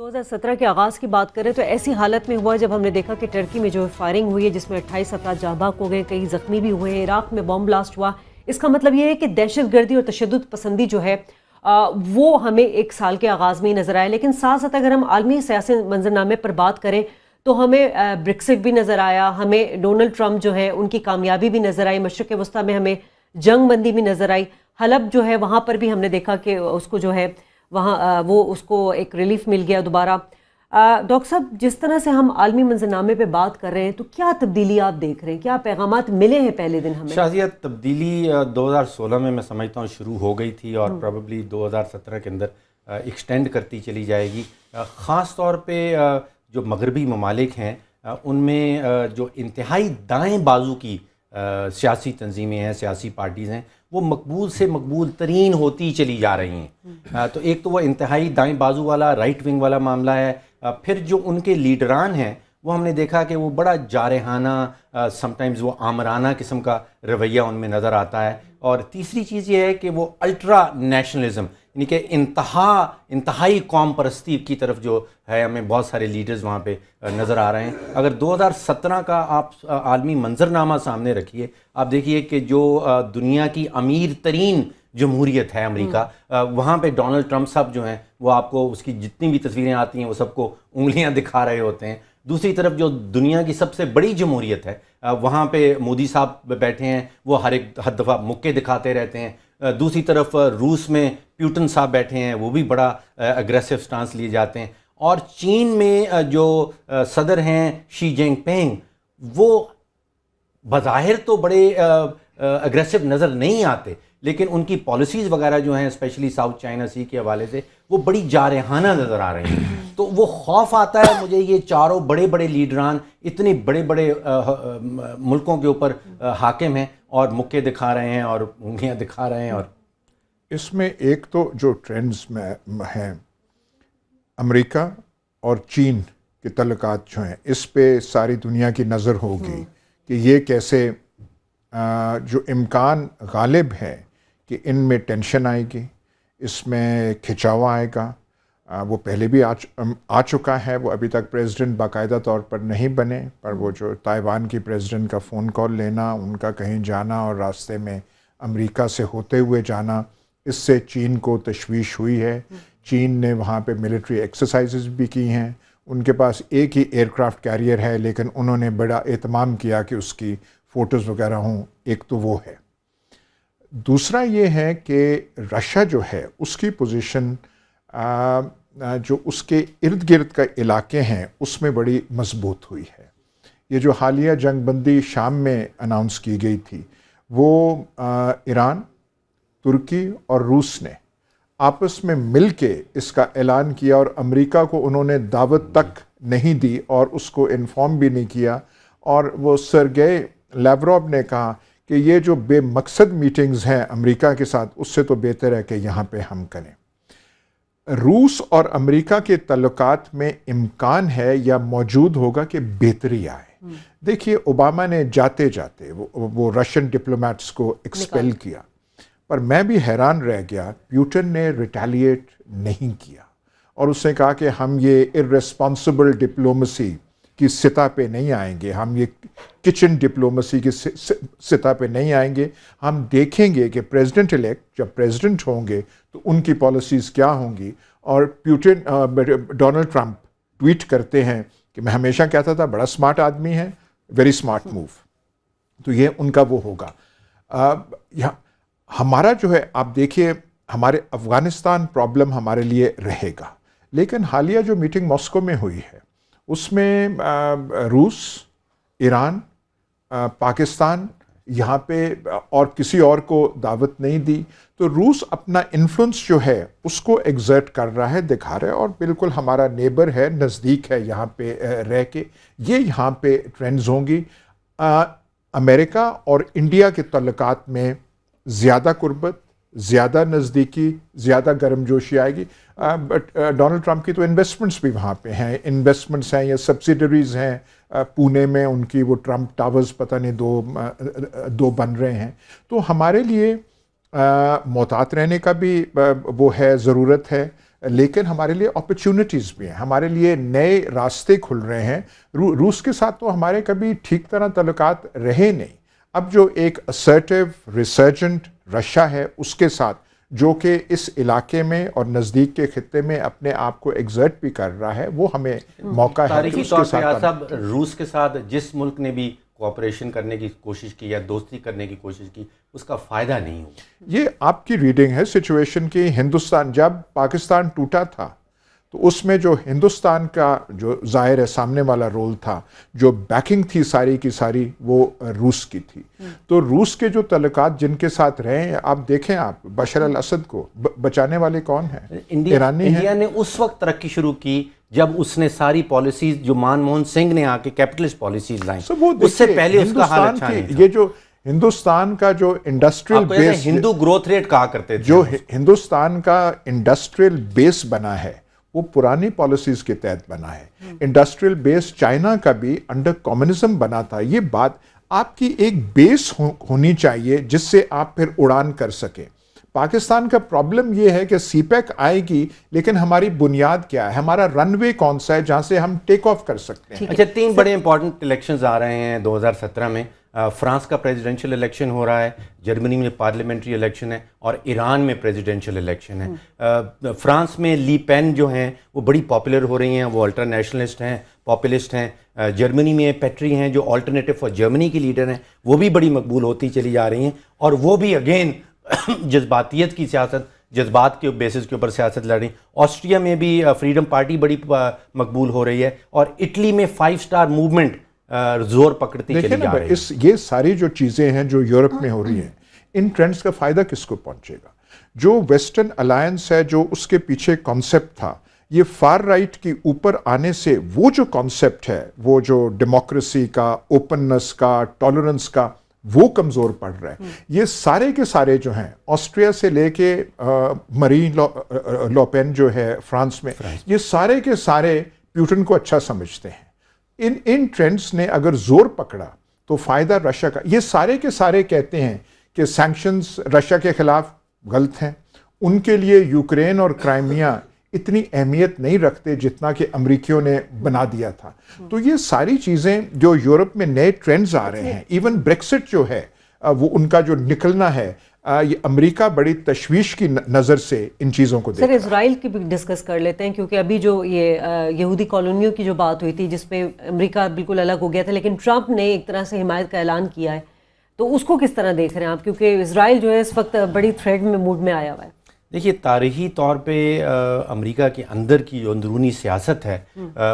2017 کے آغاز کی بات کریں تو ایسی حالت میں ہوا جب ہم نے دیکھا کہ ٹرکی میں جو فائرنگ ہوئی ہے جس میں 28 افراد جاں بحق ہو گئے, کئی زخمی بھی ہوئے ہیں. عراق میں بم بلاسٹ ہوا. اس کا مطلب یہ ہے کہ دہشت گردی اور تشدد پسندی جو ہے وہ ہمیں ایک سال کے آغاز میں ہی نظر آیا. لیکن ساتھ ساتھ اگر ہم عالمی سیاسی منظرنامے پر بات کریں تو ہمیں بریکسٹ بھی نظر آیا, ہمیں ڈونلڈ ٹرمپ جو ہے ان کی کامیابی بھی نظر آئی, مشرق وسطیٰ میں ہمیں جنگ بندی بھی نظر آئی, حلب جو ہے وہاں پر بھی ہم نے دیکھا کہ اس کو جو ہے وہاں وہ اس کو ایک ریلیف مل گیا دوبارہ. ڈاکٹر صاحب, جس طرح سے ہم عالمی منظرنامے پہ بات کر رہے ہیں تو کیا تبدیلی آپ دیکھ رہے ہیں, کیا پیغامات ملے ہیں پہلے دن ہمیں؟ شازیہ, تبدیلی 2016 میں سمجھتا ہوں شروع ہو گئی تھی اور پروبیبلی 2017 کے اندر ایکسٹینڈ کرتی چلی جائے گی. خاص طور پہ جو مغربی ممالک ہیں ان میں جو انتہائی دائیں بازو کی سیاسی تنظیمیں ہیں, سیاسی پارٹیز ہیں, وہ مقبول سے مقبول ترین ہوتی چلی جا رہی ہیں. تو ایک تو وہ انتہائی دائیں بازو والا رائٹ ونگ والا معاملہ ہے. پھر جو ان کے لیڈران ہیں وہ ہم نے دیکھا کہ وہ بڑا جارحانہ, سم ٹائمز وہ آمرانہ قسم کا رویہ ان میں نظر آتا ہے. اور تیسری چیز یہ ہے کہ وہ الٹرا نیشنلزم, یعنی کہ انتہائی قوم پرستی کی طرف جو ہے ہمیں بہت سارے لیڈرز وہاں پہ نظر آ رہے ہیں. اگر 2017 کا آپ عالمی منظرنامہ سامنے رکھیے, آپ دیکھیے کہ جو دنیا کی امیر ترین جمہوریت ہے امریکہ, وہاں پہ ڈونلڈ ٹرمپ صاحب جو ہیں وہ آپ کو اس کی جتنی بھی تصویریں آتی ہیں وہ سب کو انگلیاں دکھا رہے ہوتے ہیں. دوسری طرف جو دنیا کی سب سے بڑی جمہوریت ہے وہاں پہ مودی صاحب بیٹھے ہیں, وہ ہر دفعہ مکے دکھاتے رہتے ہیں. دوسری طرف روس میں پیوٹن صاحب بیٹھے ہیں, وہ بھی بڑا اگریسو سٹانس لیے جاتے ہیں. اور چین میں جو صدر ہیں شی جنگ پینگ, وہ بظاہر تو بڑے اگریسو نظر نہیں آتے, لیکن ان کی پالیسیز وغیرہ جو ہیں اسپیشلی ساؤتھ چائنا سی کے حوالے سے وہ بڑی جارحانہ نظر آ رہی ہیں. تو وہ خوف آتا ہے مجھے, یہ چاروں بڑے بڑے لیڈران اتنے بڑے بڑے ملکوں کے اوپر حاکم ہیں اور مکے دکھا رہے ہیں اور انگلیاں دکھا رہے ہیں. اور اس میں ایک تو جو ٹرینڈز میں ہیں, امریکہ اور چین کے تعلقات جو ہیں اس پہ ساری دنیا کی نظر ہوگی کہ یہ کیسے جو امکان غالب ہے کہ ان میں ٹینشن آئے گی, اس میں کھچاؤ آئے گا. وہ پہلے بھی آ چکا ہے. وہ ابھی تک پریزیڈنٹ باقاعدہ طور پر نہیں بنے, پر وہ جو تائیوان کی پریزیڈنٹ کا فون کال لینا, ان کا کہیں جانا اور راستے میں امریکہ سے ہوتے ہوئے جانا, اس سے چین کو تشویش ہوئی ہے. چین نے وہاں پہ ملٹری ایکسرسائزز بھی کی ہیں. ان کے پاس ایک ہی ایئر کرافٹ کیریئر ہے, لیکن انہوں نے بڑا اہتمام کیا کہ اس کی فوٹوز وغیرہ ہوں. ایک تو وہ ہے. دوسرا یہ ہے کہ رشیا جو ہے اس کی پوزیشن جو اس کے ارد گرد کا علاقے ہیں اس میں بڑی مضبوط ہوئی ہے. یہ جو حالیہ جنگ بندی شام میں اناؤنس کی گئی تھی, وہ ایران, ترکی اور روس نے آپس میں مل کے اس کا اعلان کیا, اور امریکہ کو انہوں نے دعوت تک نہیں دی اور اس کو انفارم بھی نہیں کیا. اور وہ سرگے لیوروو نے کہا کہ یہ جو بے مقصد میٹنگز ہیں امریکہ کے ساتھ, اس سے تو بہتر ہے کہ یہاں پہ ہم کریں. روس اور امریکہ کے تعلقات میں امکان ہے یا موجود ہوگا کہ بہتری آئے. دیکھیے, اوباما نے جاتے جاتے وہ رشین ڈپلومیٹس کو ایکسپیل کیا, پر میں بھی حیران رہ گیا, پیوٹن نے ریٹیلیٹ نہیں کیا اور اس نے کہا کہ ہم یہ ارریسپانسبل ڈپلومسی کی سطح پہ نہیں آئیں گے, ہم یہ کچن ڈپلومسی کی سطح پہ نہیں آئیں گے. ہم دیکھیں گے کہ پریزیڈنٹ الیکٹ جب پریزیڈنٹ ہوں گے تو ان کی پالیسیز کیا ہوں گی. اور ڈونلڈ ٹرمپ ٹویٹ کرتے ہیں کہ میں ہمیشہ کہتا تھا بڑا سمارٹ آدمی ہے, ویری سمارٹ موو. تو یہ ان کا وہ ہوگا. ہمارا جو ہے آپ دیکھیے, ہمارے افغانستان پرابلم ہمارے لیے رہے گا, لیکن حالیہ جو میٹنگ ماسکو میں ہوئی ہے اس میں روس, ایران, پاکستان یہاں پہ اور کسی اور کو دعوت نہیں دی. تو روس اپنا انفلوئنس جو ہے اس کو ایگزرٹ کر رہا ہے, دکھا رہا ہے, اور بالکل ہمارا نیبر ہے, نزدیک ہے یہاں پہ رہ کے. یہ یہاں پہ ٹرینڈز ہوں گی. امریکہ اور انڈیا کے تعلقات میں زیادہ قربت, زیادہ نزدیکی, زیادہ گرم جوشی آئے گی. بٹ ڈونلڈ ٹرمپ کی تو انویسٹمنٹس بھی وہاں پہ ہیں, انویسٹمنٹس ہیں یا سبسیڈریز ہیں. پونے میں ان کی وہ ٹرمپ ٹاورز پتہ نہیں دو بن رہے ہیں. تو ہمارے لیے محتاط رہنے کا بھی وہ ہے, ضرورت ہے. لیکن ہمارے لیے اپرچونٹیز بھی ہیں, ہمارے لیے نئے راستے کھل رہے ہیں. روس کے ساتھ تو ہمارے کبھی ٹھیک طرح تعلقات رہے نہیں. اب جو ایک اسرٹیو ریسرجنٹ رشیا ہے اس کے ساتھ, جو کہ اس علاقے میں اور نزدیک کے خطے میں اپنے آپ کو ایگزرٹ بھی کر رہا ہے, وہ ہمیں موقع ہے کہ تاریخی اس طور کے پہ ساتھ صاحب روس کے ساتھ جس ملک نے بھی کوآپریشن کرنے کی کوشش کی یا دوستی کرنے کی کوشش کی, اس کا فائدہ نہیں ہوا. یہ آپ کی ریڈنگ ہے سچویشن کی. ہندوستان جب پاکستان ٹوٹا تھا تو اس میں جو ہندوستان کا جو ظاہر ہے سامنے والا رول تھا, جو بیکنگ تھی ساری کی ساری, وہ روس کی تھی. تو روس کے جو تعلقات جن کے ساتھ رہے ہیں, آپ دیکھیں آپ بشار الاسد کو بچانے والے کون ہیں؟ ایرانی ہیں. انڈیا نے اس وقت ترقی شروع کی جب اس نے ساری پالیسیز جو منموہن سنگھ نے آ کے کیپٹلسٹ پالیسیز لائیں, اس سے پہلے اس کا حال اچھا نہیں تھا. یہ جو ہندوستان کا جو انڈسٹریل بیس, ہندو گروتھ ریٹ کہا کرتے تھے, جو ہندوستان کا انڈسٹریل بیس بنا ہے وہ پرانی پالیسیز کے تحت بنا ہے. انڈسٹریل بیس چائنا کا بھی انڈر کمیونزم بنا تھا. یہ بات آپ کی ایک بیس ہونی چاہیے جس سے آپ پھر اڑان کر سکیں. پاکستان کا پرابلم یہ ہے کہ سی پیک آئے گی, لیکن ہماری بنیاد کیا ہے, ہمارا رن وے کون سا ہے جہاں سے ہم ٹیک آف کر سکتے ہیں. اچھا, 3 بڑے امپورٹنٹ الیکشنز آ رہے ہیں 2017 میں. فرانس کا پریزیڈنشل الیکشن ہو رہا ہے, جرمنی میں پارلیمنٹری الیکشن ہے, اور ایران میں پریزیڈنشل الیکشن ہے. فرانس میں لی پین جو ہیں وہ بڑی پاپولر ہو رہی ہیں, وہ الٹرا نیشنلسٹ ہیں, پاپولسٹ ہیں. جرمنی میں پیٹری ہیں جو آلٹرنیٹو فار جرمنی کی لیڈر ہیں, وہ بھی بڑی مقبول ہوتی چلی جا رہی ہیں, اور وہ بھی اگین جذباتیت کی سیاست, جذبات کے بیسس کے اوپر سیاست لڑ رہی ہیں. آسٹریا میں بھی فریڈم پارٹی بڑی مقبول ہو رہی ہے, اور اٹلی میں 5 اسٹار موومنٹ زور پکڑتی چلی جا رہی ہے. یہ ساری جو چیزیں ہیں جو یورپ میں ہو رہی ہیں, ان ٹرینڈز کا فائدہ کس کو پہنچے گا؟ جو ویسٹرن الائنس ہے, جو اس کے پیچھے کانسیپٹ تھا, یہ فار رائٹ کی اوپر آنے سے وہ جو کانسیپٹ ہے, وہ جو ڈیموکریسی کا, اوپننس کا, ٹالرنس کا, وہ کمزور پڑ رہا ہے. یہ سارے کے سارے جو ہیں, آسٹریا سے لے کے مرین لوپین جو ہے فرانس میں, یہ سارے کے سارے پیوٹن کو اچھا سمجھتے ہیں. ان ٹرینڈز نے اگر زور پکڑا تو فائدہ رشیا کا. یہ سارے کے سارے کہتے ہیں کہ سینکشنز رشیا کے خلاف غلط ہیں, ان کے لیے یوکرین اور کرائمیا اتنی اہمیت نہیں رکھتے جتنا کہ امریکیوں نے بنا دیا تھا. تو یہ ساری چیزیں جو یورپ میں نئے ٹرینڈز آ رہے ہیں, ایون بریکسٹ جو ہے وہ ان کا جو نکلنا ہے, یہ امریکہ بڑی تشویش کی نظر سے ان چیزوں کو دیکھ رہا ہے. سر, اسرائیل کی بھی ڈسکس کر لیتے ہیں, کیونکہ ابھی جو یہ یہودی کالونیوں کی جو بات ہوئی تھی جس پہ امریکہ بالکل الگ ہو گیا تھا, لیکن ٹرمپ نے ایک طرح سے حمایت کا اعلان کیا ہے, تو اس کو کس طرح دیکھ رہے ہیں آپ, کیونکہ اسرائیل جو ہے اس وقت بڑی تھریٹ میں موڈ میں آیا ہوا ہے؟ دیکھیے, تاریخی طور پہ امریکہ کے اندر کی جو اندرونی سیاست ہے,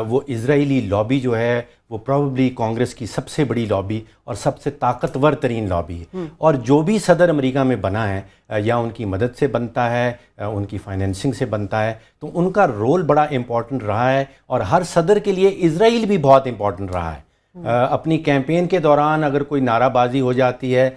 وہ اسرائیلی لابی جو ہے وہ پروبیبلی کانگریس کی سب سے بڑی لابی اور سب سے طاقتور ترین لابی ہے. اور جو بھی صدر امریکہ میں بنا ہے, یا ان کی مدد سے بنتا ہے, ان کی فائنینسنگ سے بنتا ہے, تو ان کا رول بڑا امپورٹنٹ رہا ہے, اور ہر صدر کے لیے اسرائیل بھی بہت امپورٹنٹ رہا ہے. اپنی کیمپین کے دوران اگر کوئی نعرہ بازی ہو جاتی ہے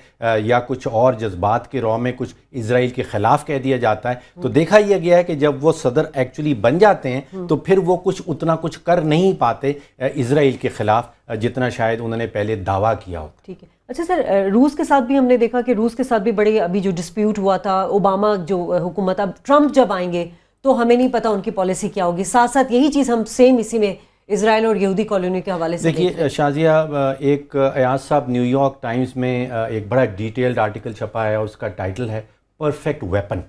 یا کچھ اور جذبات کے رو میں کچھ اسرائیل کے خلاف کہہ دیا جاتا ہے, تو دیکھا یہ گیا ہے کہ جب وہ صدر ایکچولی بن جاتے ہیں تو پھر وہ اتنا کچھ کر نہیں پاتے اسرائیل کے خلاف جتنا شاید انہوں نے پہلے دعویٰ کیا ہو. ٹھیک ہے. اچھا سر, روس کے ساتھ بھی ہم نے دیکھا کہ روس کے ساتھ بھی بڑے ابھی جو ڈسپیوٹ ہوا تھا, اوباما جو حکومت, اب ٹرمپ جب آئیں گے تو ہمیں نہیں پتا ان کی پالیسی کیا ہوگی. ساتھ ساتھ یہی چیز ہم سیم اسی میں اسرائیل اور یہودی کالونی کے حوالے سے دیکھیے شازیہ, ایک ایاز صاحب نیو یارک ٹائمز میں ایک بڑا ڈیٹیلڈ آرٹیکل چھپا ہے, اور اس کا ٹائٹل ہے پرفیکٹ ویپن.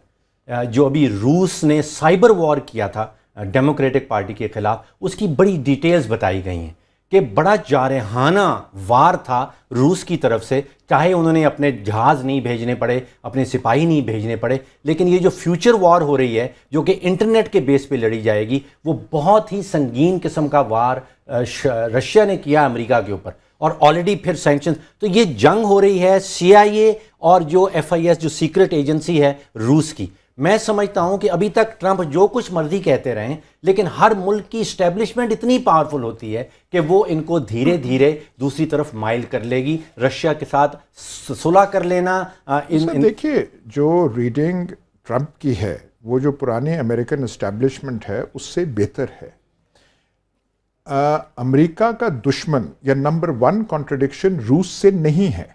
جو ابھی روس نے سائبر وار کیا تھا ڈیموکریٹک پارٹی کے خلاف, اس کی بڑی ڈیٹیلز بتائی گئی ہیں کہ بڑا جارحانہ وار تھا روس کی طرف سے. چاہے انہوں نے اپنے جہاز نہیں بھیجنے پڑے, اپنے سپاہی نہیں بھیجنے پڑے, لیکن یہ جو فیوچر وار ہو رہی ہے جو کہ انٹرنیٹ کے بیس پہ لڑی جائے گی, وہ بہت ہی سنگین قسم کا وار رشیا نے کیا امریکہ کے اوپر, اور آلریڈی پھر سینکشنز. تو یہ جنگ ہو رہی ہے CIA اور جو FIS جو سیکرٹ ایجنسی ہے روس کی. میں سمجھتا ہوں کہ ابھی تک ٹرمپ جو کچھ مرضی کہتے رہیں, لیکن ہر ملک کی اسٹیبلشمنٹ اتنی پاورفل ہوتی ہے کہ وہ ان کو دھیرے دھیرے دوسری طرف مائل کر لے گی. رشیا کے ساتھ صلح کر لینا. دیکھیے, جو ریڈنگ ٹرمپ کی ہے وہ جو پرانے امریکن اسٹیبلشمنٹ ہے اس سے بہتر ہے. امریکہ کا دشمن یا نمبر 1 کانٹرڈکشن روس سے نہیں ہے.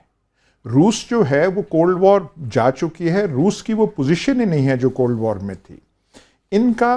روس جو ہے وہ کولڈ وار جا چکی ہے, روس کی وہ پوزیشن ہی نہیں ہے جو کولڈ وار میں تھی. ان کا